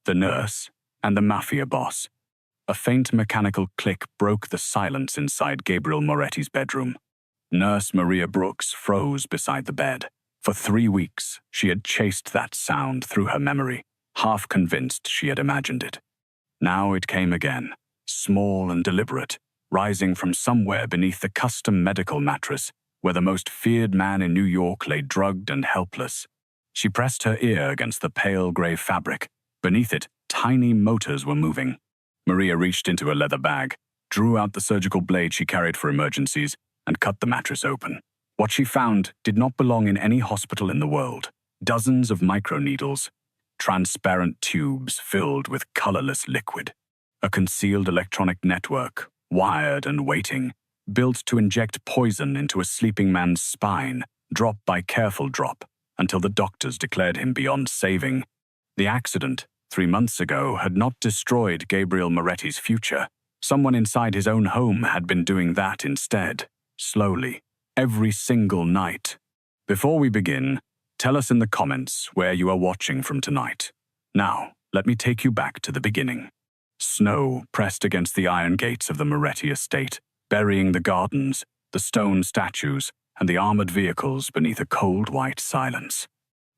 the nurse, and the Mafia boss. A faint mechanical click broke the silence inside Gabriel Moretti's bedroom. Nurse Maria Brooks froze beside the bed. For 3 weeks, she had chased that sound through her memory, half convinced she had imagined it. Now it came again, small and deliberate, rising from somewhere beneath the custom medical mattress where the most feared man in New York lay drugged and helpless. She pressed her ear against the pale gray fabric. Beneath it, tiny motors were moving. Maria reached into a leather bag, drew out the surgical blade she carried for emergencies, and cut the mattress open. What she found did not belong in any hospital in the world. Dozens of microneedles, transparent tubes filled with colorless liquid. A concealed electronic network, wired and waiting, built to inject poison into a sleeping man's spine, drop by careful drop, until the doctors declared him beyond saving. The accident, 3 months ago, had not destroyed Gabriel Moretti's future. Someone inside his own home had been doing that instead, slowly, every single night. Before we begin, tell us in the comments where you are watching from tonight. Now, let me take you back to the beginning. Snow pressed against the iron gates of the Moretti estate, burying the gardens, the stone statues, and the armored vehicles beneath a cold white silence.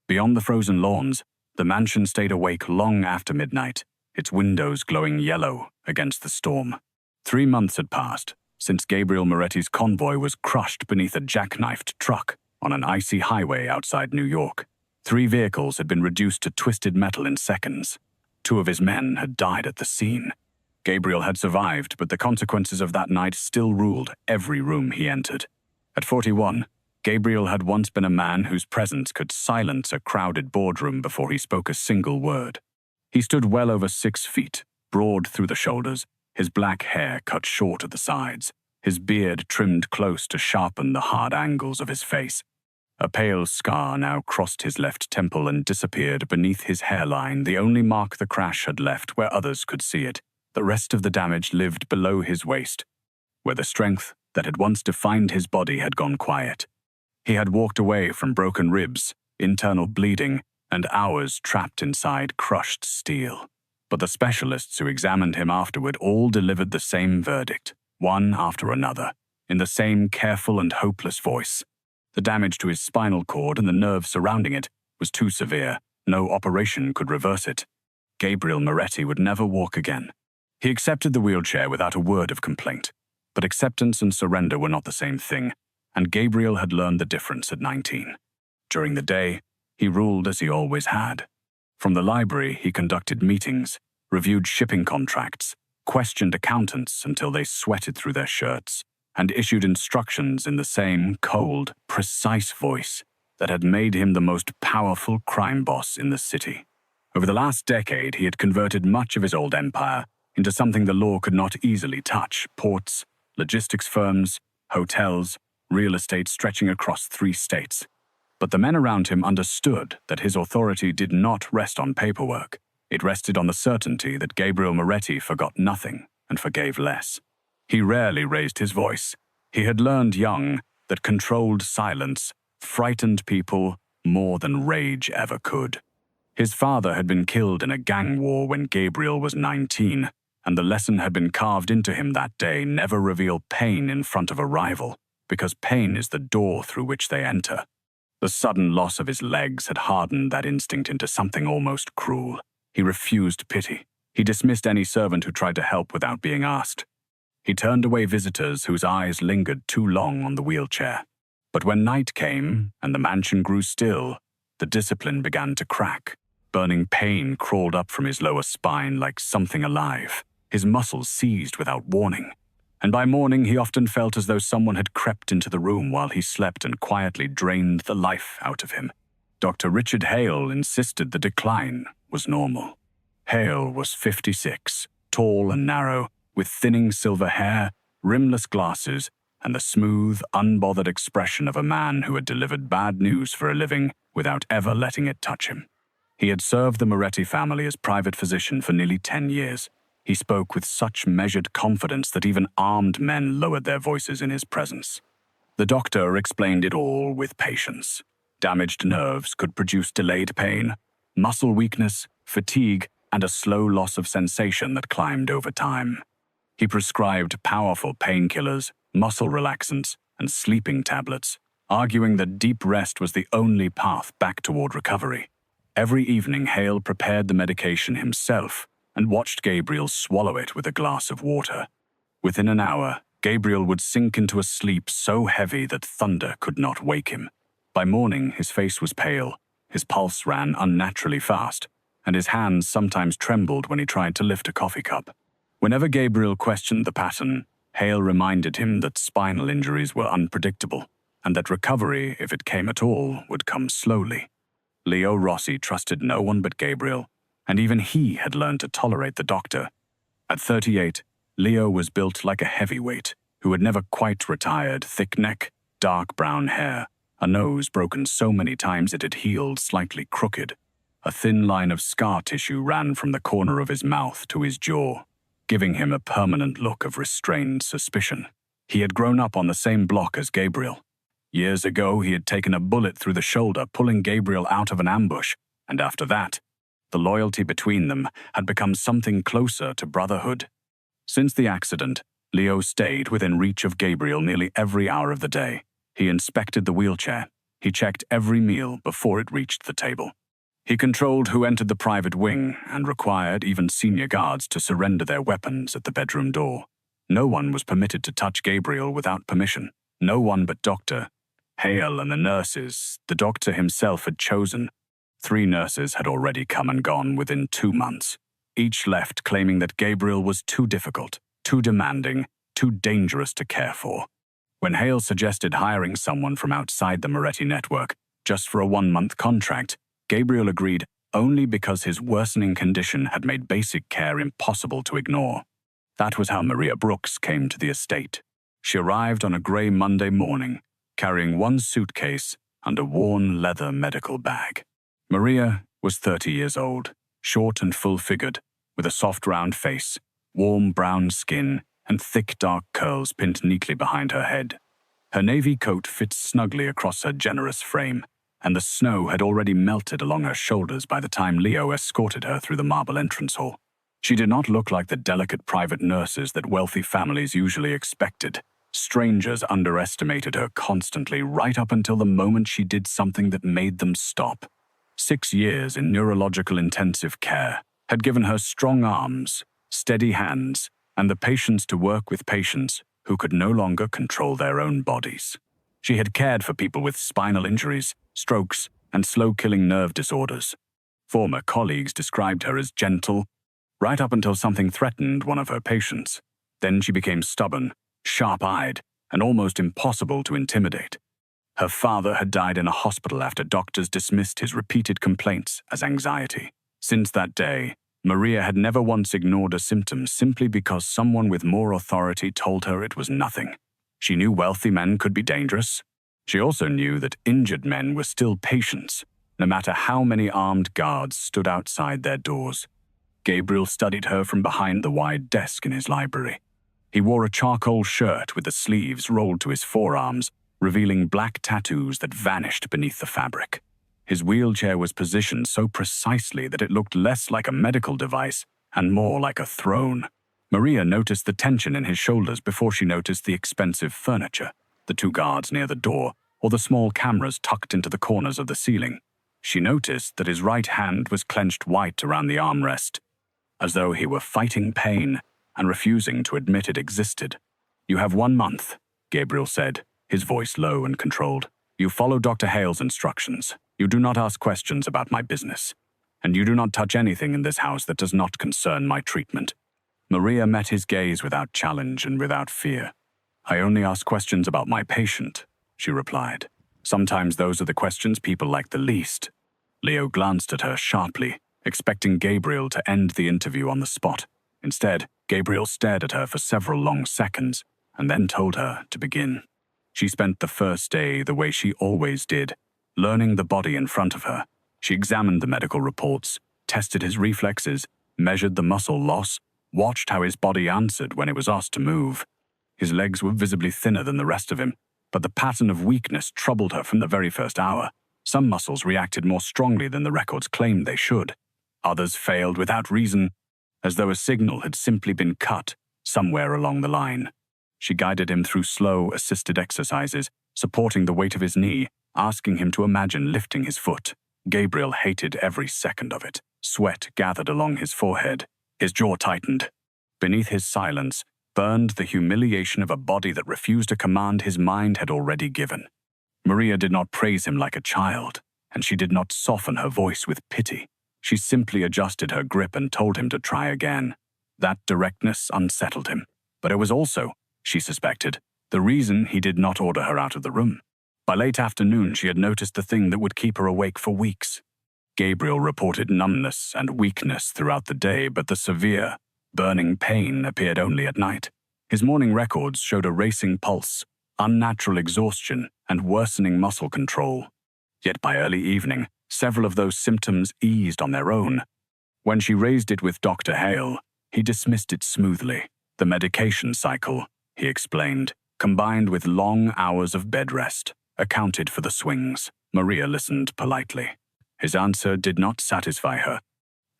Beyond the frozen lawns, the mansion stayed awake long after midnight, its windows glowing yellow against the storm. 3 months had passed since Gabriel Moretti's convoy was crushed beneath a jackknifed truck on an icy highway outside New York. 3 vehicles had been reduced to twisted metal in seconds. 2 of his men had died at the scene. Gabriel had survived, but the consequences of that night still ruled every room he entered. At 41, Gabriel had once been a man whose presence could silence a crowded boardroom before he spoke a single word. He stood well over 6 feet, broad through the shoulders, his black hair cut short at the sides, his beard trimmed close to sharpen the hard angles of his face. A pale scar now crossed his left temple and disappeared beneath his hairline, the only mark the crash had left where others could see it. The rest of the damage lived below his waist, where the strength that had once defined his body had gone quiet. He had walked away from broken ribs, internal bleeding, and hours trapped inside crushed steel. But the specialists who examined him afterward all delivered the same verdict, one after another, in the same careful and hopeless voice. The damage to his spinal cord and the nerves surrounding it was too severe. No operation could reverse it. Gabriel Moretti would never walk again. He accepted the wheelchair without a word of complaint. But acceptance and surrender were not the same thing, and Gabriel had learned the difference at 19. During the day, he ruled as he always had. From the library, he conducted meetings, reviewed shipping contracts, questioned accountants until they sweated through their shirts, and issued instructions in the same cold, precise voice that had made him the most powerful crime boss in the city. Over the last decade, he had converted much of his old empire into something the law could not easily touch: ports, logistics firms, hotels, real estate stretching across 3 states. But the men around him understood that his authority did not rest on paperwork. It rested on the certainty that Gabriel Moretti forgot nothing and forgave less. He rarely raised his voice. He had learned young that controlled silence frightened people more than rage ever could. His father had been killed in a gang war when Gabriel was 19, and the lesson had been carved into him that day: never reveal pain in front of a rival, because pain is the door through which they enter. The sudden loss of his legs had hardened that instinct into something almost cruel. He refused pity. He dismissed any servant who tried to help without being asked. He turned away visitors whose eyes lingered too long on the wheelchair. But when night came and the mansion grew still, the discipline began to crack. Burning pain crawled up from his lower spine like something alive. His muscles seized without warning. And by morning he often felt as though someone had crept into the room while he slept and quietly drained the life out of him. Dr. Richard Hale insisted the decline was normal. Hale was 56, tall and narrow, with thinning silver hair, rimless glasses, and the smooth, unbothered expression of a man who had delivered bad news for a living without ever letting it touch him. He had served the Moretti family as private physician for nearly 10 years. He spoke with such measured confidence that even armed men lowered their voices in his presence. The doctor explained it all with patience. Damaged nerves could produce delayed pain, muscle weakness, fatigue, and a slow loss of sensation that climbed over time. He prescribed powerful painkillers, muscle relaxants, and sleeping tablets, arguing that deep rest was the only path back toward recovery. Every evening, Hale prepared the medication himself and watched Gabriel swallow it with a glass of water. Within an hour, Gabriel would sink into a sleep so heavy that thunder could not wake him. By morning, his face was pale, his pulse ran unnaturally fast, and his hands sometimes trembled when he tried to lift a coffee cup. Whenever Gabriel questioned the pattern, Hale reminded him that spinal injuries were unpredictable, and that recovery, if it came at all, would come slowly. Leo Rossi trusted no one but Gabriel, and even he had learned to tolerate the doctor. At 38, Leo was built like a heavyweight who had never quite retired, thick neck, dark brown hair, a nose broken so many times it had healed slightly crooked. A thin line of scar tissue ran from the corner of his mouth to his jaw, giving him a permanent look of restrained suspicion. He had grown up on the same block as Gabriel. Years ago, he had taken a bullet through the shoulder, pulling Gabriel out of an ambush, and after that, the loyalty between them had become something closer to brotherhood. Since the accident, Leo stayed within reach of Gabriel nearly every hour of the day. He inspected the wheelchair. He checked every meal before it reached the table. He controlled who entered the private wing and required even senior guards to surrender their weapons at the bedroom door. No one was permitted to touch Gabriel without permission. No one but Dr. Hale and the nurses the doctor himself had chosen. 3 nurses had already come and gone within 2 months. Each left claiming that Gabriel was too difficult, too demanding, too dangerous to care for. When Hale suggested hiring someone from outside the Moretti network, just for a 1-month contract, Gabriel agreed only because his worsening condition had made basic care impossible to ignore. That was how Maria Brooks came to the estate. She arrived on a grey Monday morning, carrying 1 suitcase and a worn leather medical bag. Maria was 30 years old, short and full-figured, with a soft round face, warm brown skin, and thick dark curls pinned neatly behind her head. Her navy coat fit snugly across her generous frame, and the snow had already melted along her shoulders by the time Leo escorted her through the marble entrance hall. She did not look like the delicate private nurses that wealthy families usually expected. Strangers underestimated her constantly, right up until the moment she did something that made them stop. 6 years in neurological intensive care had given her strong arms, steady hands, and the patience to work with patients who could no longer control their own bodies. She had cared for people with spinal injuries, strokes, and slow-killing nerve disorders. Former colleagues described her as gentle, right up until something threatened one of her patients. Then she became stubborn, sharp-eyed, and almost impossible to intimidate. Her father had died in a hospital after doctors dismissed his repeated complaints as anxiety. Since that day, Maria had never once ignored a symptom simply because someone with more authority told her it was nothing. She knew wealthy men could be dangerous. She also knew that injured men were still patients, no matter how many armed guards stood outside their doors. Gabriel studied her from behind the wide desk in his library. He wore a charcoal shirt with the sleeves rolled to his forearms, revealing black tattoos that vanished beneath the fabric. His wheelchair was positioned so precisely that it looked less like a medical device and more like a throne. Maria noticed the tension in his shoulders before she noticed the expensive furniture, the 2 guards near the door, or the small cameras tucked into the corners of the ceiling. She noticed that his right hand was clenched white around the armrest, as though he were fighting pain and refusing to admit it existed. "You have 1 month," Gabriel said, his voice low and controlled. "You follow Dr. Hale's instructions. You do not ask questions about my business. And you do not touch anything in this house that does not concern my treatment." Maria met his gaze without challenge and without fear. "I only ask questions about my patient," she replied. "Sometimes those are the questions people like the least." Leo glanced at her sharply, expecting Gabriel to end the interview on the spot. Instead, Gabriel stared at her for several long seconds and then told her to begin. She spent the first day the way she always did, learning the body in front of her. She examined the medical reports, tested his reflexes, measured the muscle loss, watched how his body answered when it was asked to move. His legs were visibly thinner than the rest of him, but the pattern of weakness troubled her from the very first hour. Some muscles reacted more strongly than the records claimed they should. Others failed without reason, as though a signal had simply been cut somewhere along the line. She guided him through slow, assisted exercises, supporting the weight of his knee, asking him to imagine lifting his foot. Gabriel hated every second of it. Sweat gathered along his forehead. His jaw tightened. Beneath his silence burned the humiliation of a body that refused a command his mind had already given. Maria did not praise him like a child, and she did not soften her voice with pity. She simply adjusted her grip and told him to try again. That directness unsettled him, but it was also, she suspected, the reason he did not order her out of the room. By late afternoon, she had noticed the thing that would keep her awake for weeks. Gabriel reported numbness and weakness throughout the day, but the severe, burning pain appeared only at night. His morning records showed a racing pulse, unnatural exhaustion, and worsening muscle control. Yet by early evening, several of those symptoms eased on their own. When she raised it with Dr. Hale, he dismissed it smoothly. The medication cycle, he explained, combined with long hours of bed rest, accounted for the swings. Maria listened politely. His answer did not satisfy her.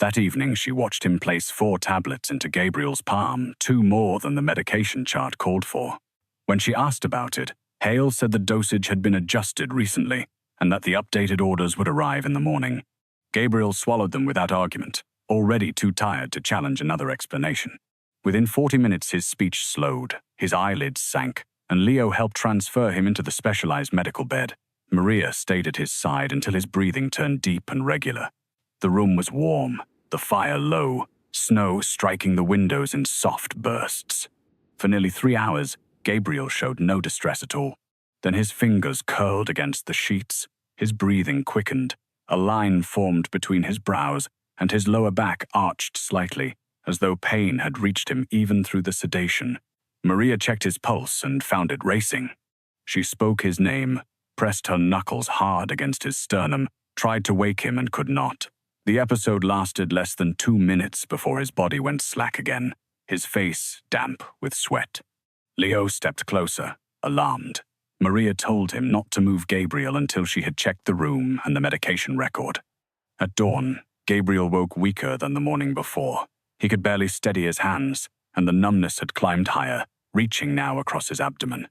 That evening, she watched him place 4 tablets into Gabriel's palm, 2 more than the medication chart called for. When she asked about it, Hale said the dosage had been adjusted recently and that the updated orders would arrive in the morning. Gabriel swallowed them without argument, already too tired to challenge another explanation. Within 40 minutes, his speech slowed, his eyelids sank, and Leo helped transfer him into the specialized medical bed. Maria stayed at his side until his breathing turned deep and regular. The room was warm, the fire low, snow striking the windows in soft bursts. For nearly 3 hours, Gabriel showed no distress at all. Then his fingers curled against the sheets, his breathing quickened, a line formed between his brows, and his lower back arched slightly, as though pain had reached him even through the sedation. Maria checked his pulse and found it racing. She spoke his name, pressed her knuckles hard against his sternum, tried to wake him and could not. The episode lasted less than 2 minutes before his body went slack again, his face damp with sweat. Leo stepped closer, alarmed. Maria told him not to move Gabriel until she had checked the room and the medication record. At dawn, Gabriel woke weaker than the morning before. He could barely steady his hands, and the numbness had climbed higher, reaching now across his abdomen.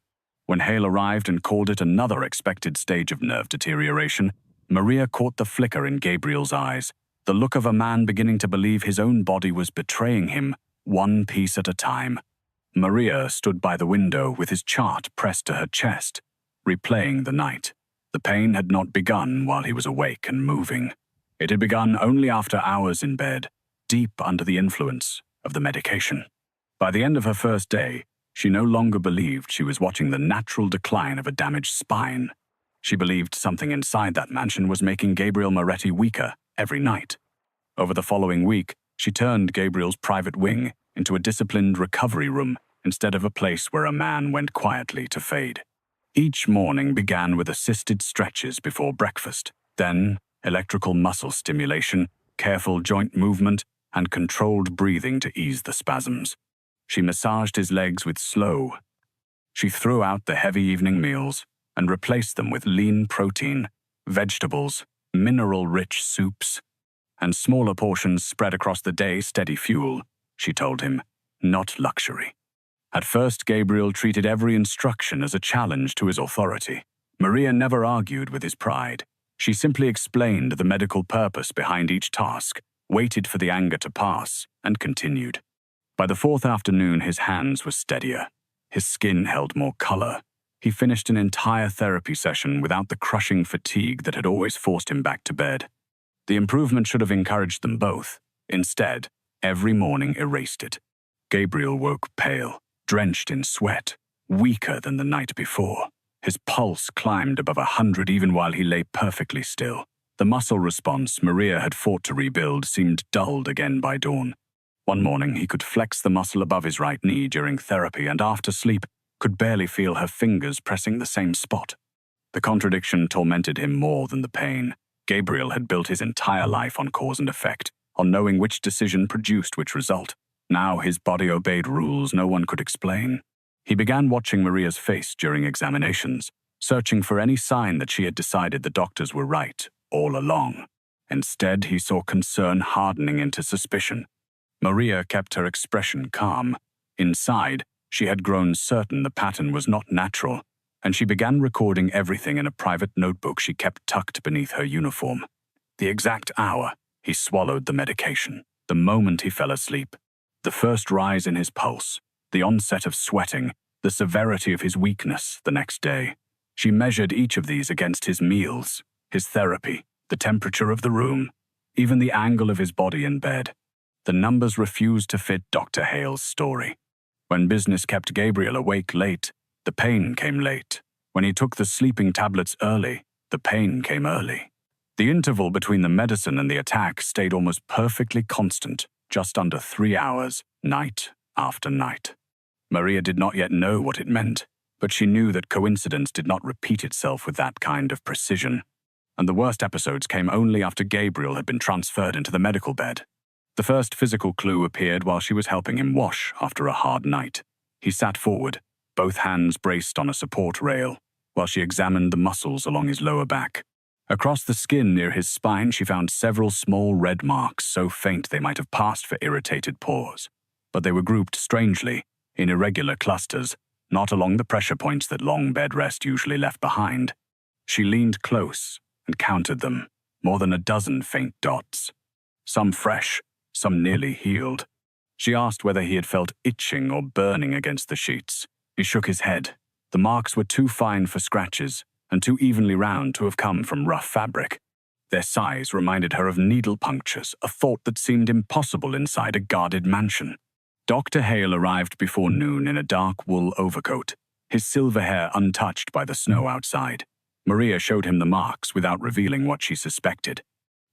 When Hale arrived and called it another expected stage of nerve deterioration, Maria caught the flicker in Gabriel's eyes, the look of a man beginning to believe his own body was betraying him, one piece at a time. Maria stood by the window with his chart pressed to her chest, replaying the night. The pain had not begun while he was awake and moving. It had begun only after hours in bed, deep under the influence of the medication. By the end of her first day, she no longer believed she was watching the natural decline of a damaged spine. She believed something inside that mansion was making Gabriel Moretti weaker every night. Over the following week, she turned Gabriel's private wing into a disciplined recovery room instead of a place where a man went quietly to fade. Each morning began with assisted stretches before breakfast, then electrical muscle stimulation, careful joint movement, and controlled breathing to ease the spasms. She massaged his legs with slow. She threw out the heavy evening meals and replaced them with lean protein, vegetables, mineral-rich soups, and smaller portions spread across the day steady fuel, she told him, not luxury. At first, Gabriel treated every instruction as a challenge to his authority. Maria never argued with his pride. She simply explained the medical purpose behind each task, waited for the anger to pass, and continued. By the 4th afternoon, his hands were steadier. His skin held more color. He finished an entire therapy session without the crushing fatigue that had always forced him back to bed. The improvement should have encouraged them both. Instead, every morning erased it. Gabriel woke pale, drenched in sweat, weaker than the night before. His pulse climbed above 100 even while he lay perfectly still. The muscle response Maria had fought to rebuild seemed dulled again by dawn. One morning, he could flex the muscle above his right knee during therapy and after sleep could barely feel her fingers pressing the same spot. The contradiction tormented him more than the pain. Gabriel had built his entire life on cause and effect, on knowing which decision produced which result. Now his body obeyed rules no one could explain. He began watching Maria's face during examinations, searching for any sign that she had decided the doctors were right all along. Instead, he saw concern hardening into suspicion. Maria kept her expression calm. Inside, she had grown certain the pattern was not natural, and she began recording everything in a private notebook she kept tucked beneath her uniform. The exact hour he swallowed the medication, the moment he fell asleep, the first rise in his pulse, the onset of sweating, the severity of his weakness the next day. She measured each of these against his meals, his therapy, the temperature of the room, even the angle of his body in bed. The numbers refused to fit Dr. Hale's story. When business kept Gabriel awake late, the pain came late. When he took the sleeping tablets early, the pain came early. The interval between the medicine and the attack stayed almost perfectly constant, just under 3 hours, night after night. Maria did not yet know what it meant, but she knew that coincidence did not repeat itself with that kind of precision. And the worst episodes came only after Gabriel had been transferred into the medical bed. The first physical clue appeared while she was helping him wash after a hard night. He sat forward, both hands braced on a support rail, while she examined the muscles along his lower back. Across the skin near his spine, she found several small red marks so faint they might have passed for irritated paws. But they were grouped strangely, in irregular clusters, not along the pressure points that long bed rest usually left behind. She leaned close and counted them, more than a dozen faint dots. Some fresh, some nearly healed. She asked whether he had felt itching or burning against the sheets. He shook his head. The marks were too fine for scratches, and too evenly round to have come from rough fabric. Their size reminded her of needle punctures, a thought that seemed impossible inside a guarded mansion. Dr. Hale arrived before noon in a dark wool overcoat, his silver hair untouched by the snow outside. Maria showed him the marks without revealing what she suspected.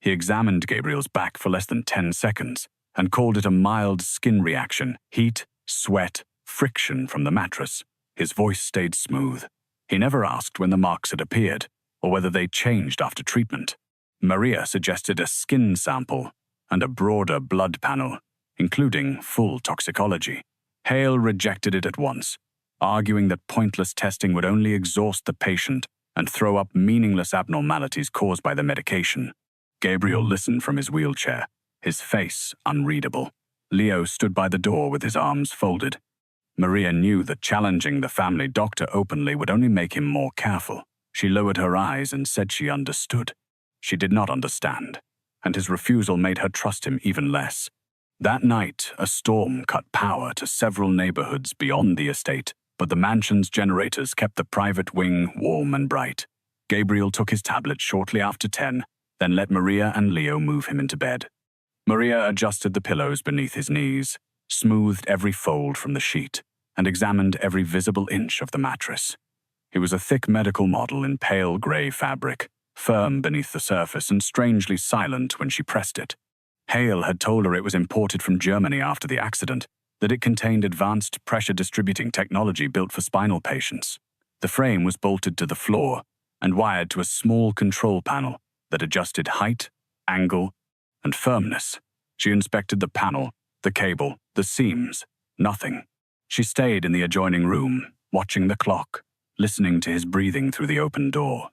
He examined Gabriel's back for less than 10 seconds and called it a mild skin reaction, heat, sweat, friction from the mattress. His voice stayed smooth. He never asked when the marks had appeared or whether they changed after treatment. Maria suggested a skin sample and a broader blood panel, including full toxicology. Hale rejected it at once, arguing that pointless testing would only exhaust the patient and throw up meaningless abnormalities caused by the medication. Gabriel listened from his wheelchair, his face unreadable. Leo stood by the door with his arms folded. Maria knew that challenging the family doctor openly would only make him more careful. She lowered her eyes and said she understood. She did not understand, and his refusal made her trust him even less. That night, a storm cut power to several neighborhoods beyond the estate, but the mansion's generators kept the private wing warm and bright. Gabriel took his tablet shortly after 10, then let Maria and Leo move him into bed. Maria adjusted the pillows beneath his knees, smoothed every fold from the sheet, and examined every visible inch of the mattress. It was a thick medical model in pale gray fabric, firm beneath the surface and strangely silent when she pressed it. Hale had told her it was imported from Germany after the accident, that it contained advanced pressure-distributing technology built for spinal patients. The frame was bolted to the floor and wired to a small control panel that adjusted height, angle, and firmness. She inspected the panel, the cable, the seams. Nothing. She stayed in the adjoining room, watching the clock, listening to his breathing through the open door.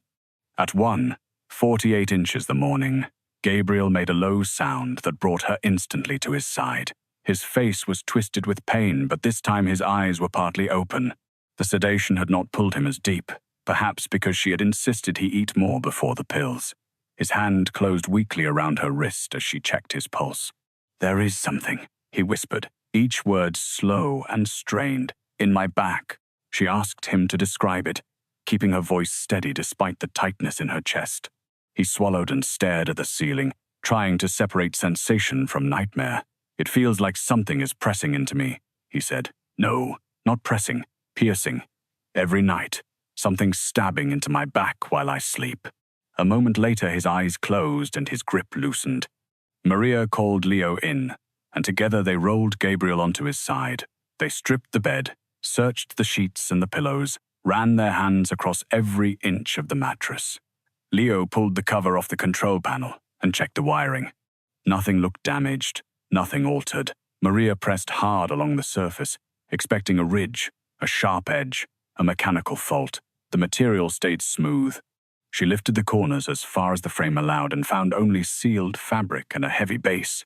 At 1:48 inches the morning, Gabriel made a low sound that brought her instantly to his side. His face was twisted with pain, but this time his eyes were partly open. The sedation had not pulled him as deep, perhaps because she had insisted he eat more before the pills. His hand closed weakly around her wrist as she checked his pulse. "There is something," he whispered, each word slow and strained. "In my back." She asked him to describe it, keeping her voice steady despite the tightness in her chest. He swallowed and stared at the ceiling, trying to separate sensation from nightmare. "It feels like something is pressing into me," he said. "No, not pressing, piercing. Every night, something stabbing into my back while I sleep." A moment later, his eyes closed and his grip loosened. Maria called Leo in, and together they rolled Gabriel onto his side. They stripped the bed, searched the sheets and the pillows, ran their hands across every inch of the mattress. Leo pulled the cover off the control panel and checked the wiring. Nothing looked damaged, nothing altered. Maria pressed hard along the surface, expecting a ridge, a sharp edge, a mechanical fault. The material stayed smooth. She lifted the corners as far as the frame allowed and found only sealed fabric and a heavy base.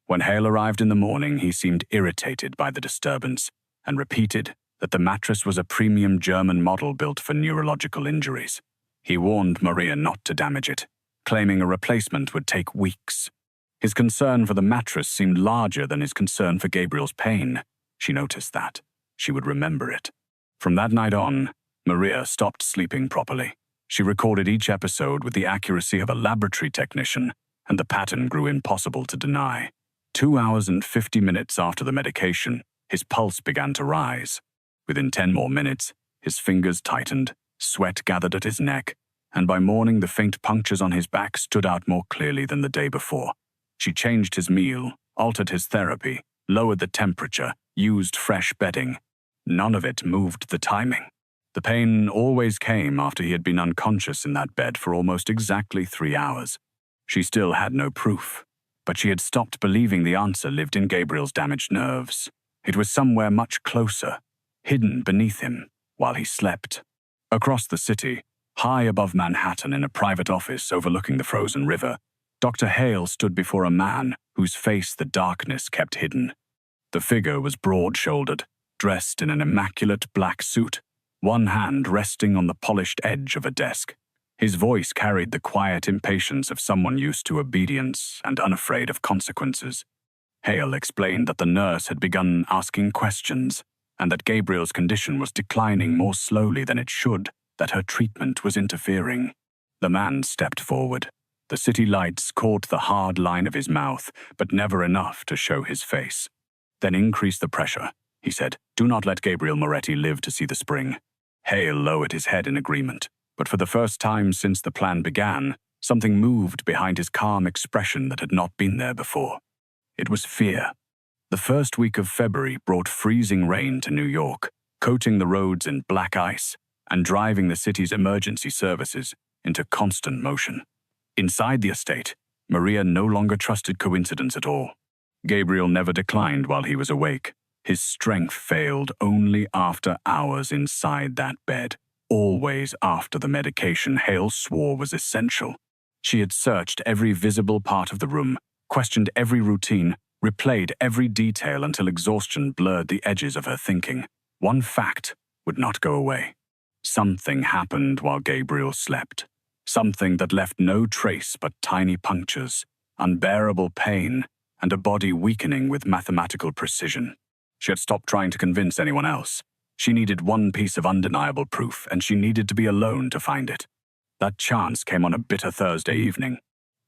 When Hale arrived in the morning, he seemed irritated by the disturbance and repeated that the mattress was a premium German model built for neurological injuries. He warned Maria not to damage it, claiming a replacement would take weeks. His concern for the mattress seemed larger than his concern for Gabriel's pain. She noticed that. She would remember it. From that night on, Maria stopped sleeping properly. She recorded each episode with the accuracy of a laboratory technician, and the pattern grew impossible to deny. 2 hours and 50 minutes after the medication, his pulse began to rise. Within 10 more minutes, his fingers tightened, sweat gathered at his neck, and by morning the faint punctures on his back stood out more clearly than the day before. She changed his meal, altered his therapy, lowered the temperature, used fresh bedding. None of it moved the timing. The pain always came after he had been unconscious in that bed for almost exactly 3 hours. She still had no proof, but she had stopped believing the answer lived in Gabriel's damaged nerves. It was somewhere much closer, hidden beneath him, while he slept. Across the city, high above Manhattan in a private office overlooking the frozen river, Dr. Hale stood before a man whose face the darkness kept hidden. The figure was broad-shouldered, dressed in an immaculate black suit, one hand resting on the polished edge of a desk. His voice carried the quiet impatience of someone used to obedience and unafraid of consequences. Hale explained that the nurse had begun asking questions, and that Gabriel's condition was declining more slowly than it should, that her treatment was interfering. The man stepped forward. The city lights caught the hard line of his mouth, but never enough to show his face. Then increase the pressure, he said. Do not let Gabriel Moretti live to see the spring. Hale lowered his head in agreement, but for the first time since the plan began, something moved behind his calm expression that had not been there before. It was fear. The first week of February brought freezing rain to New York, coating the roads in black ice and driving the city's emergency services into constant motion. Inside the estate, Maria no longer trusted coincidence at all. Gabriel never declined while he was awake. His strength failed only after hours inside that bed, always after the medication Hale swore was essential. She had searched every visible part of the room, questioned every routine, replayed every detail until exhaustion blurred the edges of her thinking. One fact would not go away. Something happened while Gabriel slept. Something that left no trace but tiny punctures, unbearable pain, and a body weakening with mathematical precision. She had stopped trying to convince anyone else. She needed one piece of undeniable proof, and she needed to be alone to find it. That chance came on a bitter Thursday evening.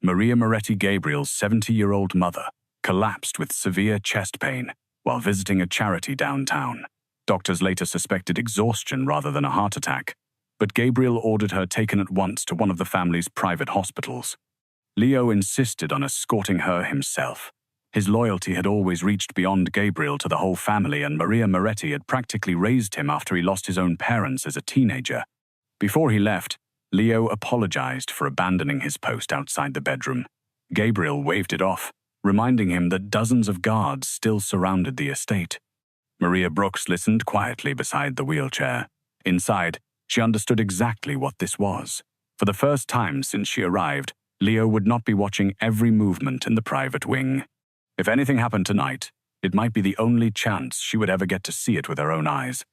Maria Moretti Gabriel's 70-year-old mother collapsed with severe chest pain while visiting a charity downtown. Doctors later suspected exhaustion rather than a heart attack, but Gabriel ordered her taken at once to one of the family's private hospitals. Leo insisted on escorting her himself. His loyalty had always reached beyond Gabriel to the whole family, and Maria Moretti had practically raised him after he lost his own parents as a teenager. Before he left, Leo apologized for abandoning his post outside the bedroom. Gabriel waved it off, reminding him that dozens of guards still surrounded the estate. Maria Brooks listened quietly beside the wheelchair. Inside, she understood exactly what this was. For the first time since she arrived, Leo would not be watching every movement in the private wing. If anything happened tonight, it might be the only chance she would ever get to see it with her own eyes.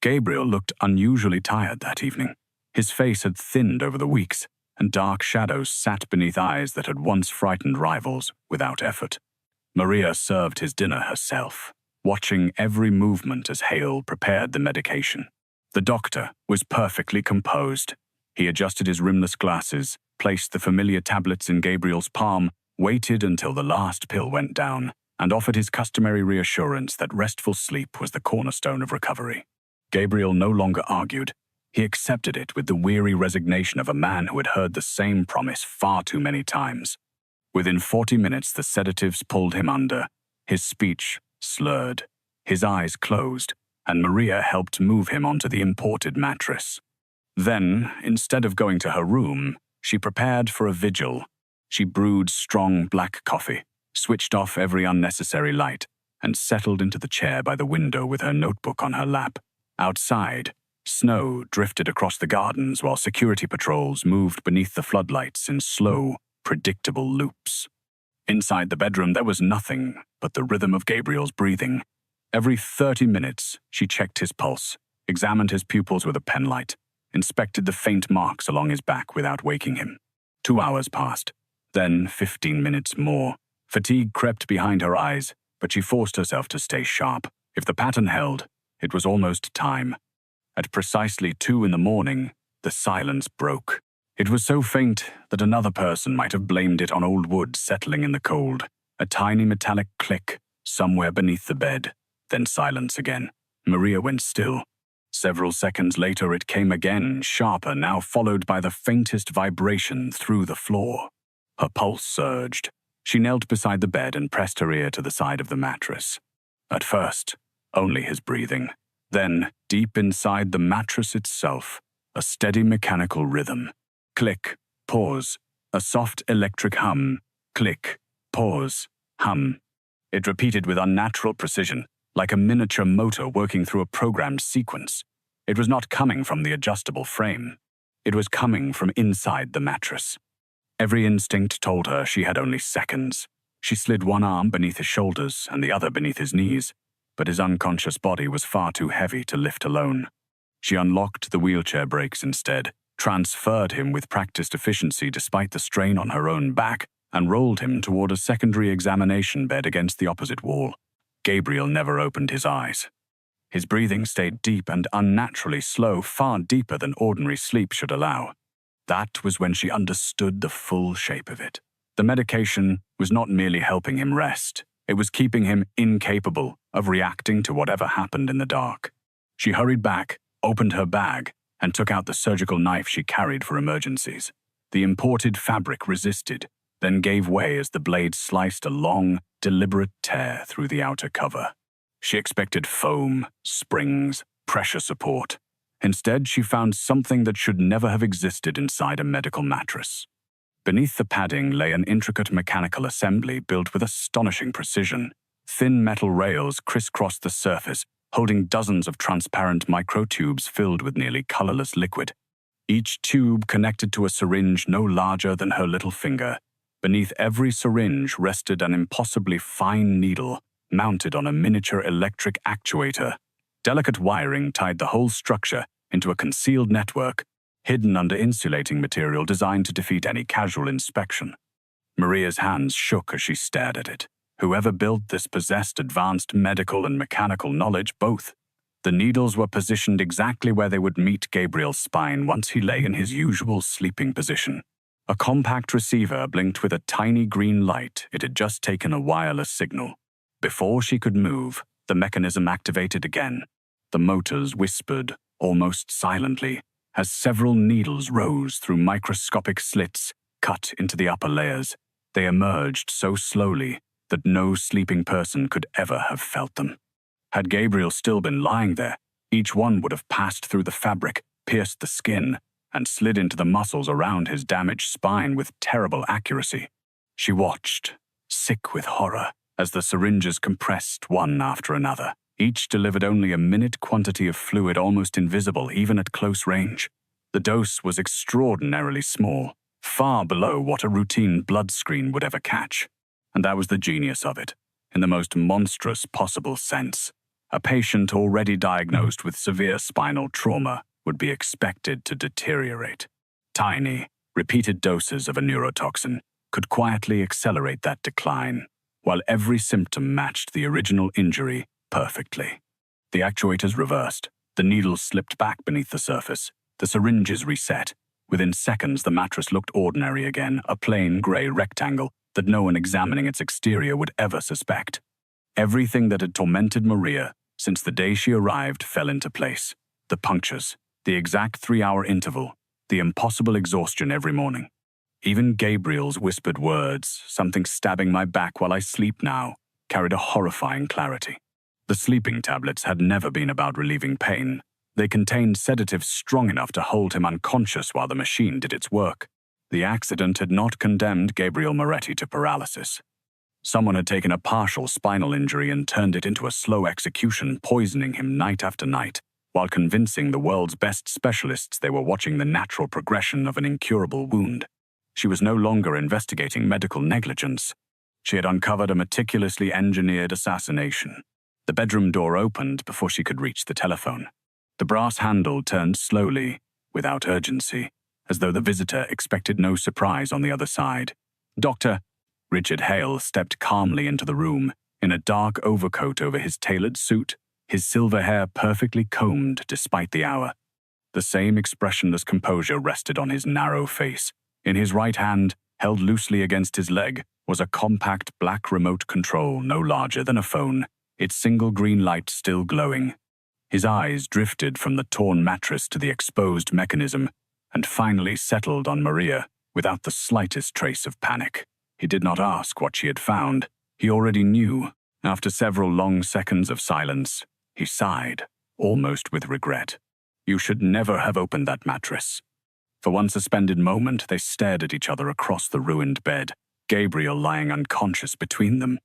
Gabriel looked unusually tired that evening. His face had thinned over the weeks, and dark shadows sat beneath eyes that had once frightened rivals without effort. Maria served his dinner herself, watching every movement as Hale prepared the medication. The doctor was perfectly composed. He adjusted his rimless glasses, placed the familiar tablets in Gabriel's palm, waited until the last pill went down, and offered his customary reassurance that restful sleep was the cornerstone of recovery. Gabriel no longer argued. He accepted it with the weary resignation of a man who had heard the same promise far too many times. Within 40 minutes, the sedatives pulled him under. His speech slurred, his eyes closed, and Maria helped move him onto the imported mattress. Then, instead of going to her room, she prepared for a vigil. She brewed strong black coffee, switched off every unnecessary light, and settled into the chair by the window with her notebook on her lap. Outside, Snow drifted across the gardens while security patrols moved beneath the floodlights in slow, predictable loops. Inside the bedroom, there was nothing but the rhythm of Gabriel's breathing. Every 30 minutes, she checked his pulse, examined his pupils with a penlight, inspected the faint marks along his back without waking him. 2 hours passed, then 15 minutes more. Fatigue crept behind her eyes, but she forced herself to stay sharp. If the pattern held, it was almost time. At precisely 2 in the morning, the silence broke. It was so faint that another person might have blamed it on old wood settling in the cold. A tiny metallic click somewhere beneath the bed, then silence again. Maria went still. Several seconds later it came again, sharper, now followed by the faintest vibration through the floor. Her pulse surged. She knelt beside the bed and pressed her ear to the side of the mattress. At first, only his breathing. Then, deep inside the mattress itself, a steady mechanical rhythm. Click, pause, a soft electric hum. Click, pause, hum. It repeated with unnatural precision, like a miniature motor working through a programmed sequence. It was not coming from the adjustable frame. It was coming from inside the mattress. Every instinct told her she had only seconds. She slid one arm beneath his shoulders and the other beneath his knees, but his unconscious body was far too heavy to lift alone. She unlocked the wheelchair brakes instead, transferred him with practiced efficiency despite the strain on her own back, and rolled him toward a secondary examination bed against the opposite wall. Gabriel never opened his eyes. His breathing stayed deep and unnaturally slow, far deeper than ordinary sleep should allow. That was when she understood the full shape of it. The medication was not merely helping him rest. It was keeping him incapable of reacting to whatever happened in the dark. She hurried back, opened her bag, and took out the surgical knife she carried for emergencies. The imported fabric resisted, then gave way as the blade sliced a long, deliberate tear through the outer cover. She expected foam, springs, pressure support. Instead, she found something that should never have existed inside a medical mattress. Beneath the padding lay an intricate mechanical assembly built with astonishing precision. Thin metal rails crisscrossed the surface, holding dozens of transparent microtubes filled with nearly colorless liquid. Each tube connected to a syringe no larger than her little finger. Beneath every syringe rested an impossibly fine needle, mounted on a miniature electric actuator. Delicate wiring tied the whole structure into a concealed network, hidden under insulating material designed to defeat any casual inspection. Maria's hands shook as she stared at it. Whoever built this possessed advanced medical and mechanical knowledge both. The needles were positioned exactly where they would meet Gabriel's spine once he lay in his usual sleeping position. A compact receiver blinked with a tiny green light. It had just taken a wireless signal. Before she could move, the mechanism activated again. The motors whispered, almost silently, as several needles rose through microscopic slits cut into the upper layers. They emerged so slowly that no sleeping person could ever have felt them. Had Gabriel still been lying there, each one would have passed through the fabric, pierced the skin, and slid into the muscles around his damaged spine with terrible accuracy. She watched, sick with horror, as the syringes compressed one after another. Each delivered only a minute quantity of fluid almost invisible even at close range. The dose was extraordinarily small, far below what a routine blood screen would ever catch. And that was the genius of it, in the most monstrous possible sense. A patient already diagnosed with severe spinal trauma would be expected to deteriorate. Tiny, repeated doses of a neurotoxin could quietly accelerate that decline, while every symptom matched the original injury perfectly. The actuators reversed. The needles slipped back beneath the surface. The syringes reset. Within seconds, the mattress looked ordinary again, a plain gray rectangle that no one examining its exterior would ever suspect. Everything that had tormented Maria since the day she arrived fell into place. The punctures, the exact 3-hour interval, the impossible exhaustion every morning. Even Gabriel's whispered words, "something stabbing my back while I sleep now," carried a horrifying clarity. The sleeping tablets had never been about relieving pain. They contained sedatives strong enough to hold him unconscious while the machine did its work. The accident had not condemned Gabriel Moretti to paralysis. Someone had taken a partial spinal injury and turned it into a slow execution, poisoning him night after night. while convincing the world's best specialists they were watching the natural progression of an incurable wound. She was no longer investigating medical negligence. She had uncovered a meticulously engineered assassination. The bedroom door opened before she could reach the telephone. The brass handle turned slowly, without urgency, as though the visitor expected no surprise on the other side. "Doctor," Richard Hale stepped calmly into the room, in a dark overcoat over his tailored suit, his silver hair perfectly combed despite the hour. The same expressionless composure rested on his narrow face. In his right hand, held loosely against his leg, was a compact black remote control no larger than a phone, its single green light still glowing. His eyes drifted from the torn mattress to the exposed mechanism, and finally settled on Maria without the slightest trace of panic. He did not ask what she had found. He already knew. After several long seconds of silence, he sighed, almost with regret. "You should never have opened that mattress." For one suspended moment, they stared at each other across the ruined bed, Gabriel lying unconscious between them.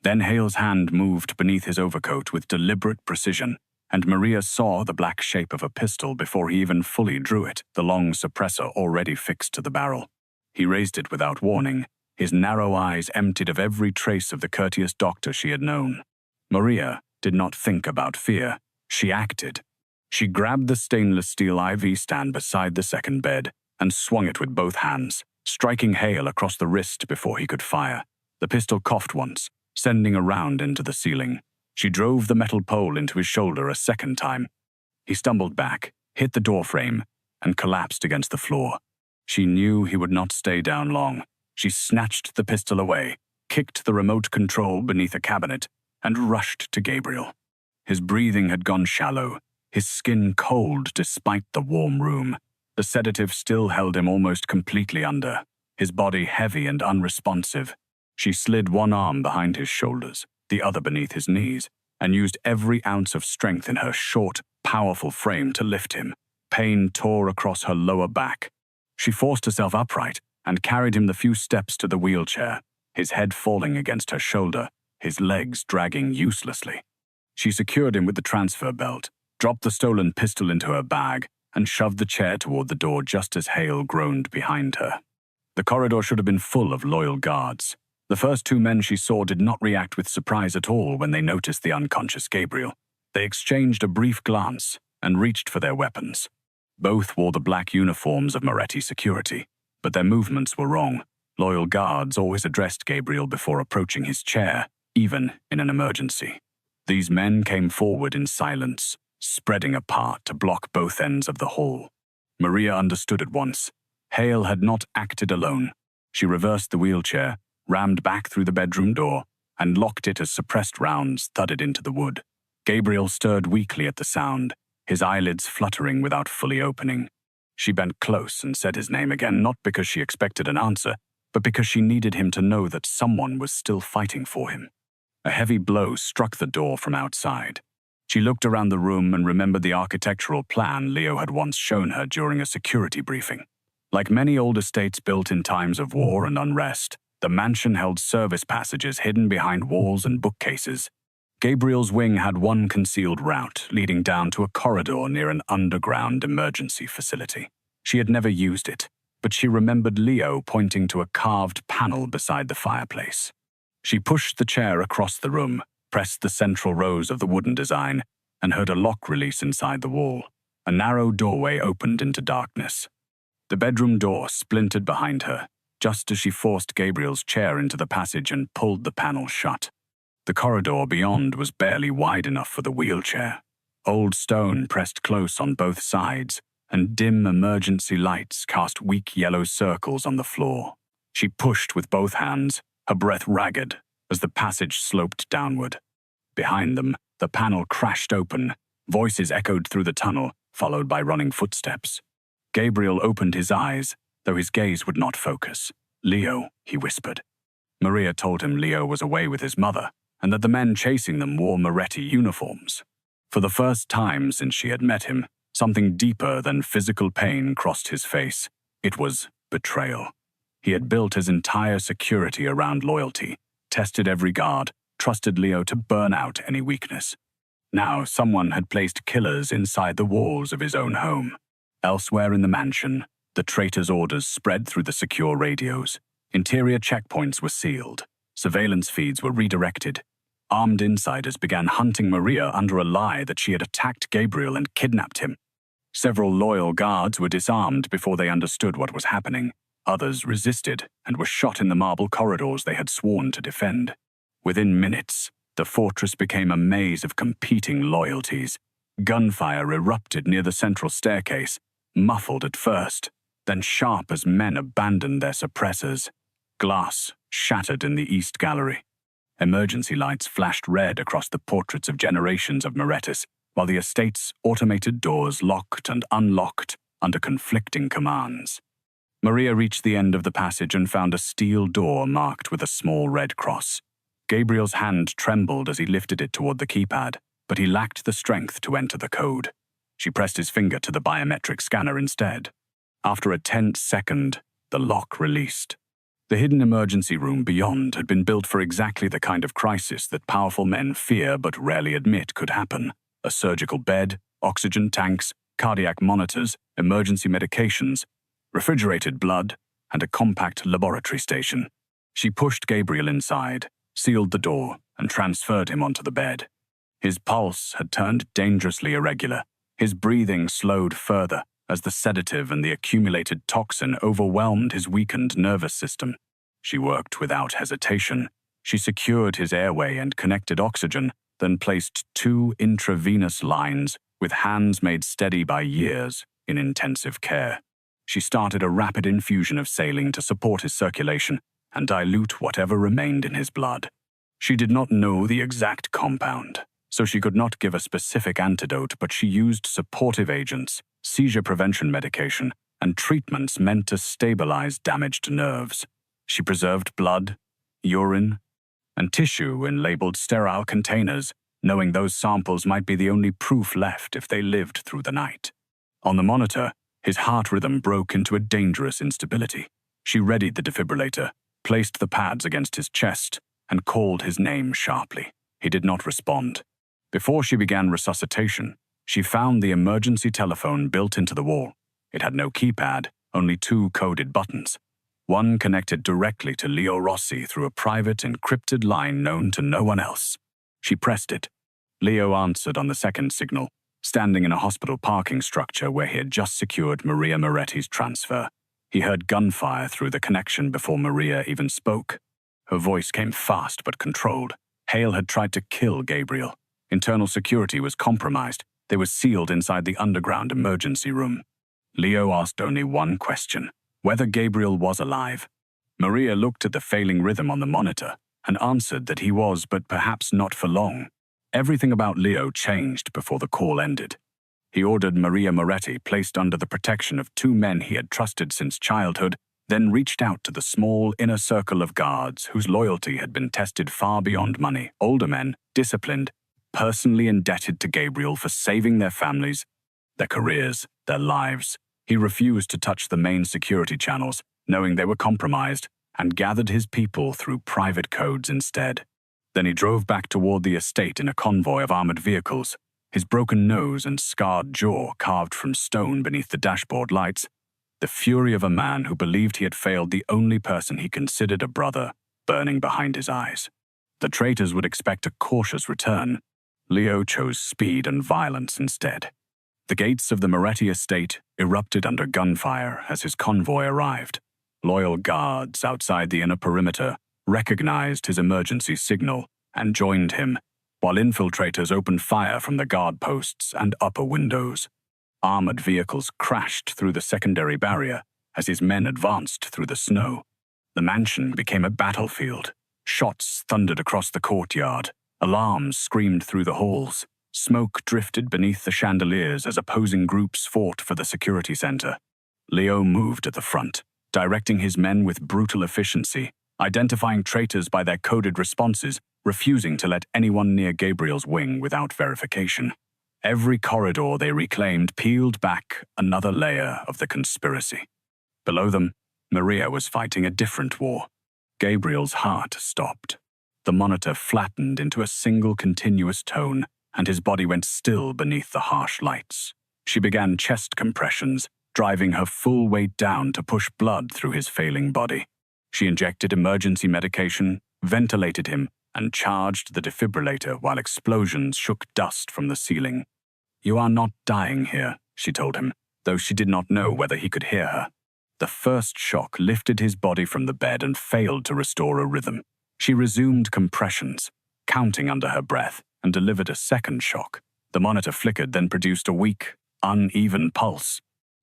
Then Hale's hand moved beneath his overcoat with deliberate precision, and Maria saw the black shape of a pistol before he even fully drew it, the long suppressor already fixed to the barrel. He raised it without warning, his narrow eyes emptied of every trace of the courteous doctor she had known. Maria did not think about fear. She acted. She grabbed the stainless steel IV stand beside the second bed and swung it with both hands, striking Hale across the wrist before he could fire. The pistol coughed once, sending a round into the ceiling. She drove the metal pole into his shoulder a second time. He stumbled back, hit the doorframe, and collapsed against the floor. She knew he would not stay down long. She snatched the pistol away, kicked the remote control beneath a cabinet, and rushed to Gabriel. His breathing had gone shallow, his skin cold despite the warm room. The sedative still held him almost completely under, his body heavy and unresponsive. She slid one arm behind his shoulders, the other beneath his knees, and used every ounce of strength in her short, powerful frame to lift him. Pain tore across her lower back. She forced herself upright and carried him the few steps to the wheelchair, his head falling against her shoulder, his legs dragging uselessly. She secured him with the transfer belt, dropped the stolen pistol into her bag, and shoved the chair toward the door just as Hale groaned behind her. The corridor should have been full of loyal guards. The first two men she saw did not react with surprise at all when they noticed the unconscious Gabriel. They exchanged a brief glance and reached for their weapons. Both wore the black uniforms of Moretti security, but their movements were wrong. Loyal guards always addressed Gabriel before approaching his chair, even in an emergency. These men came forward in silence, spreading apart to block both ends of the hall. Maria understood at once. Hale had not acted alone. She reversed the wheelchair, rammed back through the bedroom door, and locked it as suppressed rounds thudded into the wood. Gabriel stirred weakly at the sound, his eyelids fluttering without fully opening. She bent close and said his name again, not because she expected an answer, but because she needed him to know that someone was still fighting for him. A heavy blow struck the door from outside. She looked around the room and remembered the architectural plan Leo had once shown her during a security briefing. Like many old estates built in times of war and unrest, the mansion held service passages hidden behind walls and bookcases. Gabriel's wing had one concealed route leading down to a corridor near an underground emergency facility. She had never used it, but she remembered Leo pointing to a carved panel beside the fireplace. She pushed the chair across the room, pressed the central rose of the wooden design, and heard a lock release inside the wall. A narrow doorway opened into darkness. The bedroom door splintered behind her, just as she forced Gabriel's chair into the passage and pulled the panel shut. The corridor beyond was barely wide enough for the wheelchair. Old stone pressed close on both sides, and dim emergency lights cast weak yellow circles on the floor. She pushed with both hands, her breath ragged, as the passage sloped downward. Behind them, the panel crashed open. Voices echoed through the tunnel, followed by running footsteps. Gabriel opened his eyes, though his gaze would not focus. "Leo," he whispered. Maria told him Leo was away with his mother, and that the men chasing them wore Moretti uniforms. For the first time since she had met him, something deeper than physical pain crossed his face. It was betrayal. He had built his entire security around loyalty, tested every guard, trusted Leo to burn out any weakness. Now, someone had placed killers inside the walls of his own home. Elsewhere in the mansion, the traitor's orders spread through the secure radios. Interior checkpoints were sealed. Surveillance feeds were redirected. Armed insiders began hunting Maria under a lie that she had attacked Gabriel and kidnapped him. Several loyal guards were disarmed before they understood what was happening. Others resisted and were shot in the marble corridors they had sworn to defend. Within minutes, the fortress became a maze of competing loyalties. Gunfire erupted near the central staircase, muffled at first, then sharp as men abandoned their suppressors. Glass shattered in the east gallery. Emergency lights flashed red across the portraits of generations of Morettis, while the estate's automated doors locked and unlocked under conflicting commands. Maria reached the end of the passage and found a steel door marked with a small red cross. Gabriel's hand trembled as he lifted it toward the keypad, but he lacked the strength to enter the code. She pressed his finger to the biometric scanner instead. After a tense second, the lock released. The hidden emergency room beyond had been built for exactly the kind of crisis that powerful men fear but rarely admit could happen. A surgical bed, oxygen tanks, cardiac monitors, emergency medications, refrigerated blood, and a compact laboratory station. She pushed Gabriel inside, sealed the door, and transferred him onto the bed. His pulse had turned dangerously irregular. His breathing slowed further as the sedative and the accumulated toxin overwhelmed his weakened nervous system. She worked without hesitation. She secured his airway and connected oxygen, then placed 2 intravenous lines with hands made steady by years in intensive care. She started a rapid infusion of saline to support his circulation and dilute whatever remained in his blood. She did not know the exact compound, so she could not give a specific antidote, but she used supportive agents, seizure prevention medication, and treatments meant to stabilize damaged nerves. She preserved blood, urine, and tissue in labeled sterile containers, knowing those samples might be the only proof left if they lived through the night. On the monitor, his heart rhythm broke into a dangerous instability. She readied the defibrillator, placed the pads against his chest, and called his name sharply. He did not respond. Before she began resuscitation, she found the emergency telephone built into the wall. It had no keypad, only 2 coded buttons. One connected directly to Leo Rossi through a private encrypted line known to no one else. She pressed it. Leo answered on the second signal, standing in a hospital parking structure where he had just secured Maria Moretti's transfer. He heard gunfire through the connection before Maria even spoke. Her voice came fast but controlled. Hale had tried to kill Gabriel. Internal security was compromised. They were sealed inside the underground emergency room. Leo asked only one question: whether Gabriel was alive. Maria looked at the failing rhythm on the monitor and answered that he was, but perhaps not for long. Everything about Leo changed before the call ended. He ordered Maria Moretti placed under the protection of 2 men he had trusted since childhood, then reached out to the small inner circle of guards whose loyalty had been tested far beyond money. Older men, disciplined, personally indebted to Gabriel for saving their families, their careers, their lives. He refused to touch the main security channels, knowing they were compromised, and gathered his people through private codes instead. Then he drove back toward the estate in a convoy of armored vehicles, his broken nose and scarred jaw carved from stone beneath the dashboard lights, the fury of a man who believed he had failed the only person he considered a brother burning behind his eyes. The traitors would expect a cautious return. Leo chose speed and violence instead. The gates of the Moretti estate erupted under gunfire as his convoy arrived. Loyal guards outside the inner perimeter recognized his emergency signal and joined him, while infiltrators opened fire from the guard posts and upper windows. Armored vehicles crashed through the secondary barrier as his men advanced through the snow. The mansion became a battlefield. Shots thundered across the courtyard. Alarms screamed through the halls. Smoke drifted beneath the chandeliers as opposing groups fought for the security center. Leo moved at the front, directing his men with brutal efficiency, identifying traitors by their coded responses, refusing to let anyone near Gabriel's wing without verification. Every corridor they reclaimed peeled back another layer of the conspiracy. Below them, Maria was fighting a different war. Gabriel's heart stopped. The monitor flattened into a single continuous tone, and his body went still beneath the harsh lights. She began chest compressions, driving her full weight down to push blood through his failing body. She injected emergency medication, ventilated him, and charged the defibrillator while explosions shook dust from the ceiling. "You are not dying here," she told him, though she did not know whether he could hear her. The first shock lifted his body from the bed and failed to restore a rhythm. She resumed compressions, counting under her breath, and delivered a second shock. The monitor flickered, then produced a weak, uneven pulse.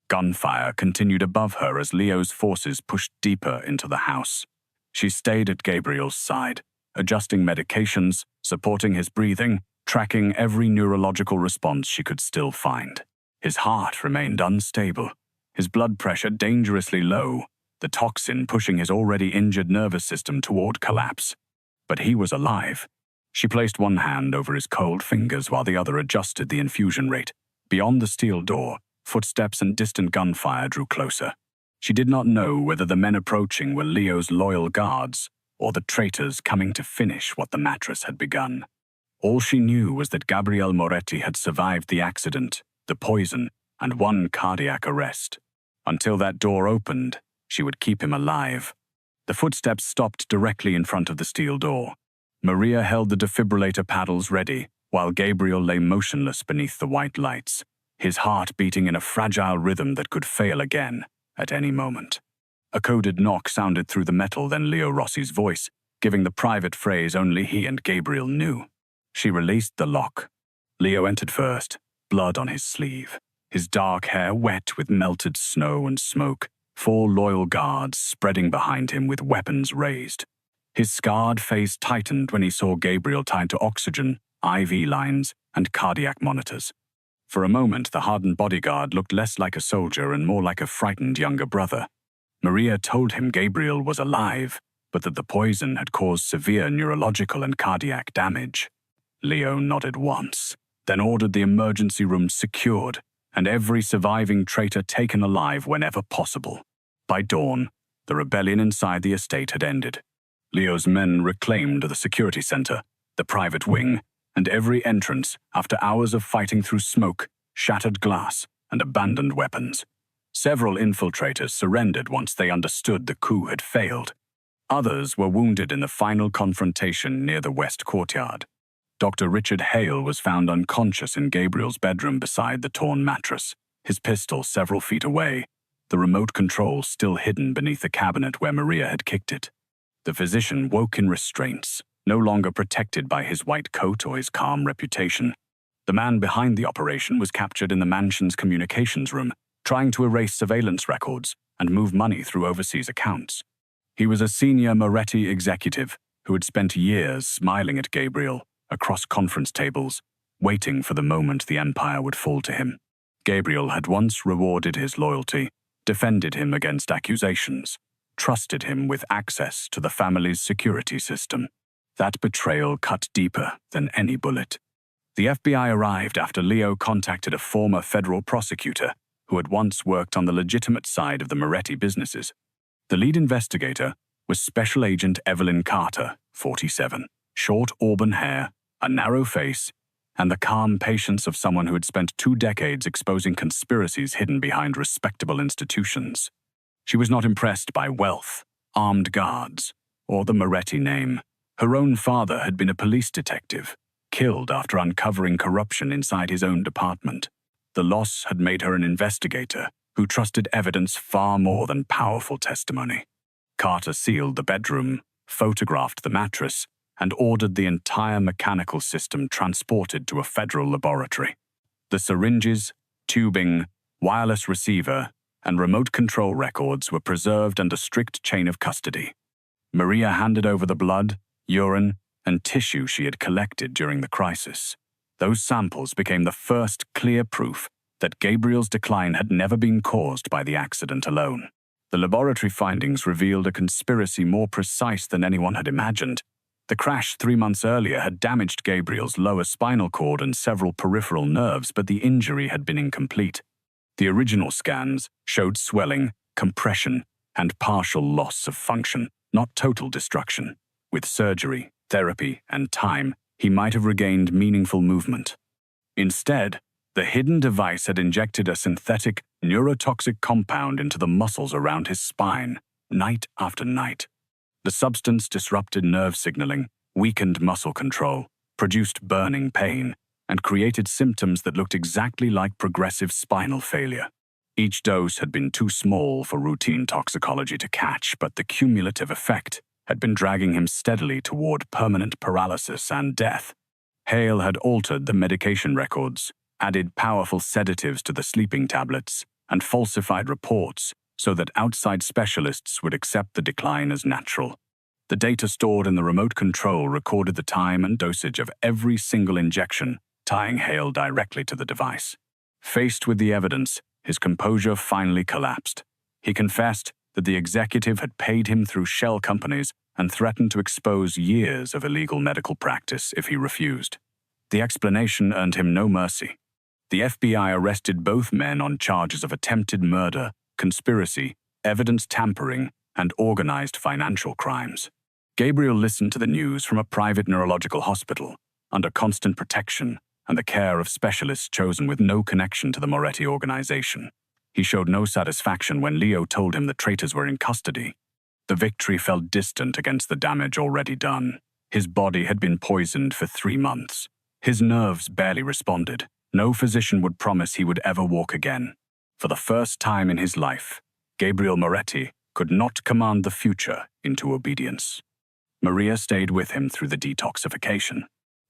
Gunfire continued above her as Leo's forces pushed deeper into the house. She stayed at Gabriel's side, adjusting medications, supporting his breathing, tracking every neurological response she could still find. His heart remained unstable, his blood pressure dangerously low, the toxin pushing his already injured nervous system toward collapse. But he was alive. She placed one hand over his cold fingers while the other adjusted the infusion rate. Beyond the steel door, footsteps and distant gunfire drew closer. She did not know whether the men approaching were Leo's loyal guards or the traitors coming to finish what the Mattress had begun. All she knew was that Gabriel Moretti had survived the accident, the poison, and one cardiac arrest. Until that door opened, she would keep him alive. The footsteps stopped directly in front of the steel door. Maria held the defibrillator paddles ready, while Gabriel lay motionless beneath the white lights, his heart beating in a fragile rhythm that could fail again at any moment. A coded knock sounded through the metal, then Leo Rossi's voice, giving the private phrase only he and Gabriel knew. She released the lock. Leo entered first, blood on his sleeve, his dark hair wet with melted snow and smoke, 4 loyal guards spreading behind him with weapons raised. His scarred face tightened when he saw Gabriel tied to oxygen, IV lines, and cardiac monitors. For a moment, the hardened bodyguard looked less like a soldier and more like a frightened younger brother. Maria told him Gabriel was alive, but that the poison had caused severe neurological and cardiac damage. Leo nodded once, then ordered the emergency room secured and every surviving traitor taken alive whenever possible. By dawn, the rebellion inside the estate had ended. Leo's men reclaimed the security center, the private wing, and every entrance after hours of fighting through smoke, shattered glass, and abandoned weapons. Several infiltrators surrendered once they understood the coup had failed. Others were wounded in the final confrontation near the west courtyard. Dr. Richard Hale was found unconscious in Gabriel's bedroom beside the torn mattress, his pistol several feet away, the remote control still hidden beneath the cabinet where Maria had kicked it. The physician woke in restraints, no longer protected by his white coat or his calm reputation. The man behind the operation was captured in the mansion's communications room, trying to erase surveillance records and move money through overseas accounts. He was a senior Moretti executive who had spent years smiling at Gabriel across conference tables, waiting for the moment the empire would fall to him. Gabriel had once rewarded his loyalty, defended him against accusations, trusted him with access to the family's security system. That betrayal cut deeper than any bullet. The FBI arrived after Leo contacted a former federal prosecutor who had once worked on the legitimate side of the Moretti businesses. The lead investigator was Special Agent Evelyn Carter, 47, short auburn hair, a narrow face, and the calm patience of someone who had spent 2 decades exposing conspiracies hidden behind respectable institutions. She was not impressed by wealth, armed guards, or the Moretti name. Her own father had been a police detective, killed after uncovering corruption inside his own department. The loss had made her an investigator who trusted evidence far more than powerful testimony. Carter sealed the bedroom, photographed the mattress, and ordered the entire mechanical system transported to a federal laboratory. The syringes, tubing, wireless receiver, and remote control records were preserved under strict chain of custody. Maria handed over the blood, urine, and tissue she had collected during the crisis. Those samples became the first clear proof that Gabriel's decline had never been caused by the accident alone. The laboratory findings revealed a conspiracy more precise than anyone had imagined. The crash 3 months earlier had damaged Gabriel's lower spinal cord and several peripheral nerves, but the injury had been incomplete. The original scans showed swelling, compression, and partial loss of function, not total destruction. With surgery, therapy, and time, he might have regained meaningful movement. Instead, the hidden device had injected a synthetic, neurotoxic compound into the muscles around his spine, night after night. The substance disrupted nerve signaling, weakened muscle control, produced burning pain, and created symptoms that looked exactly like progressive spinal failure. Each dose had been too small for routine toxicology to catch, but the cumulative effect had been dragging him steadily toward permanent paralysis and death. Hale had altered the medication records, added powerful sedatives to the sleeping tablets, and falsified reports so that outside specialists would accept the decline as natural. The data stored in the remote control recorded the time and dosage of every single injection, tying Hale directly to the device. Faced with the evidence, his composure finally collapsed. He confessed that the executive had paid him through shell companies and threatened to expose years of illegal medical practice if he refused. The explanation earned him no mercy. The FBI arrested both men on charges of attempted murder, conspiracy, evidence tampering, and organized financial crimes. Gabriel listened to the news from a private neurological hospital, under constant protection and the care of specialists chosen with no connection to the Moretti organization. He showed no satisfaction when Leo told him the traitors were in custody. The victory felt distant against the damage already done. His body had been poisoned for 3 months. His nerves barely responded. No physician would promise he would ever walk again. For the first time in his life, Gabriel Moretti could not command the future into obedience. Maria stayed with him through the detoxification.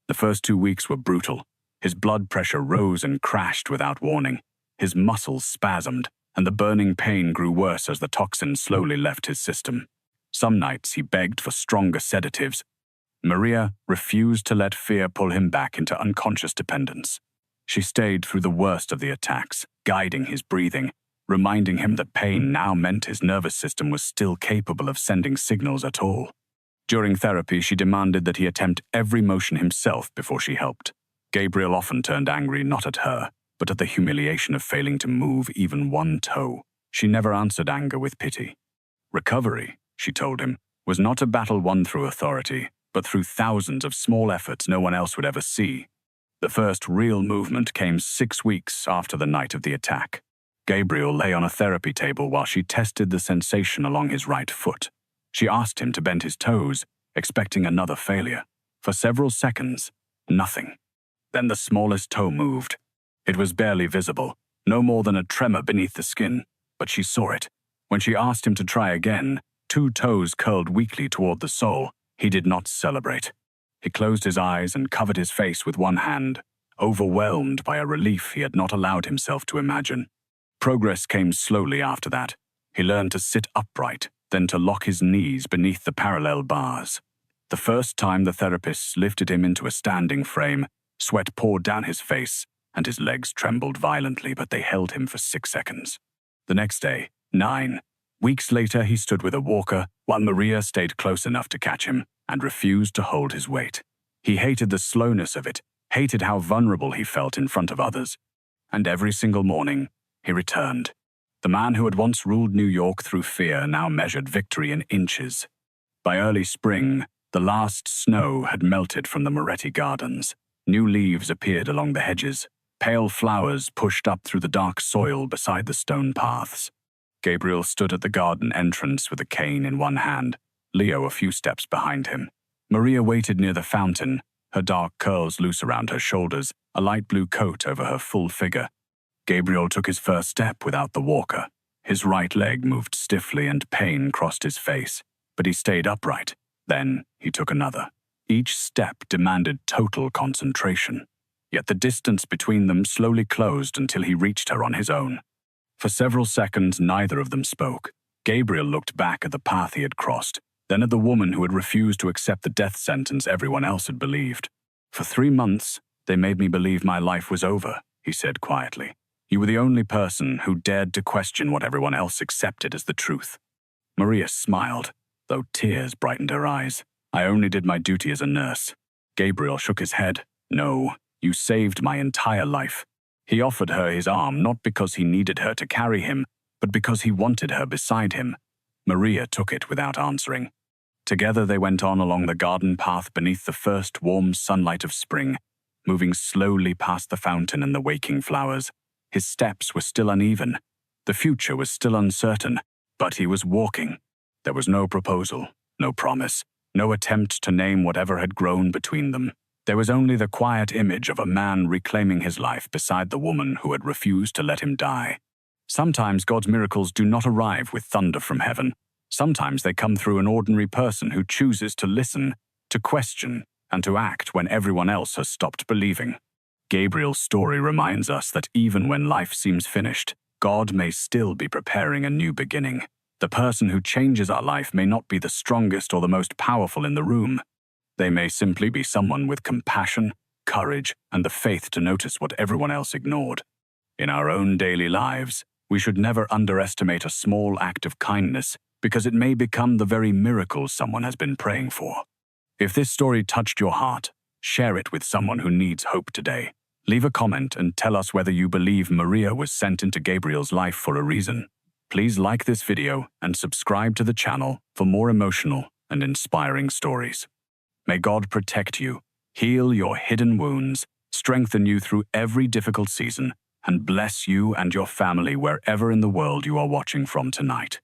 The first 2 weeks were brutal. His blood pressure rose and crashed without warning. His muscles spasmed, and the burning pain grew worse as the toxin slowly left his system. Some nights he begged for stronger sedatives. Maria refused to let fear pull him back into unconscious dependence. She stayed through the worst of the attacks, guiding his breathing, reminding him that pain now meant his nervous system was still capable of sending signals at all. During therapy, she demanded that he attempt every motion himself before she helped. Gabriel often turned angry not at her, but at the humiliation of failing to move even one toe. She never answered anger with pity. Recovery, she told him, was not a battle won through authority, but through thousands of small efforts no one else would ever see. The first real movement came 6 weeks after the night of the attack. Gabriel lay on a therapy table while she tested the sensation along his right foot. She asked him to bend his toes, expecting another failure. For several seconds, nothing. Then the smallest toe moved. It was barely visible, no more than a tremor beneath the skin, but she saw it. When she asked him to try again, 2 toes curled weakly toward the sole. He did not celebrate. He closed his eyes and covered his face with one hand, overwhelmed by a relief he had not allowed himself to imagine. Progress came slowly after that. He learned to sit upright, then to lock his knees beneath the parallel bars. The first time the therapists lifted him into a standing frame, sweat poured down his face, and his legs trembled violently, but they held him for 6 seconds. The next day, 9 weeks later, he stood with a walker, while Maria stayed close enough to catch him and refused to hold his weight. He hated the slowness of it, hated how vulnerable he felt in front of others. And every single morning, he returned. The man who had once ruled New York through fear now measured victory in inches. By early spring, the last snow had melted from the Moretti gardens. New leaves appeared along the hedges. Pale flowers pushed up through the dark soil beside the stone paths. Gabriel stood at the garden entrance with a cane in one hand, Leo a few steps behind him. Maria waited near the fountain, her dark curls loose around her shoulders, a light blue coat over her full figure. Gabriel took his first step without the walker. His right leg moved stiffly and pain crossed his face, but he stayed upright. Then he took another. Each step demanded total concentration. Yet the distance between them slowly closed until he reached her on his own. For several seconds, neither of them spoke. Gabriel looked back at the path he had crossed, then at the woman who had refused to accept the death sentence everyone else had believed. "For 3 months, they made me believe my life was over," he said quietly. "You were the only person who dared to question what everyone else accepted as the truth." Maria smiled, though tears brightened her eyes. "I only did my duty as a nurse." Gabriel shook his head. "No, you saved my entire life." He offered her his arm not because he needed her to carry him, but because he wanted her beside him. Maria took it without answering. Together they went on along the garden path beneath the first warm sunlight of spring. moving slowly past the fountain and the waking flowers. His steps were still uneven. The future was still uncertain, but he was walking. There was no proposal, no promise, no attempt to name whatever had grown between them. There was only the quiet image of a man reclaiming his life beside the woman who had refused to let him die. Sometimes God's miracles do not arrive with thunder from heaven. Sometimes they come through an ordinary person who chooses to listen, to question, and to act when everyone else has stopped believing. Gabriel's story reminds us that even when life seems finished, God may still be preparing a new beginning. The person who changes our life may not be the strongest or the most powerful in the room. They may simply be someone with compassion, courage, and the faith to notice what everyone else ignored. In our own daily lives, we should never underestimate a small act of kindness because it may become the very miracle someone has been praying for. If this story touched your heart, share it with someone who needs hope today. Leave a comment and tell us whether you believe Maria was sent into Gabriel's life for a reason. Please like this video and subscribe to the channel for more emotional and inspiring stories. May God protect you, heal your hidden wounds, strengthen you through every difficult season, and bless you and your family wherever in the world you are watching from tonight.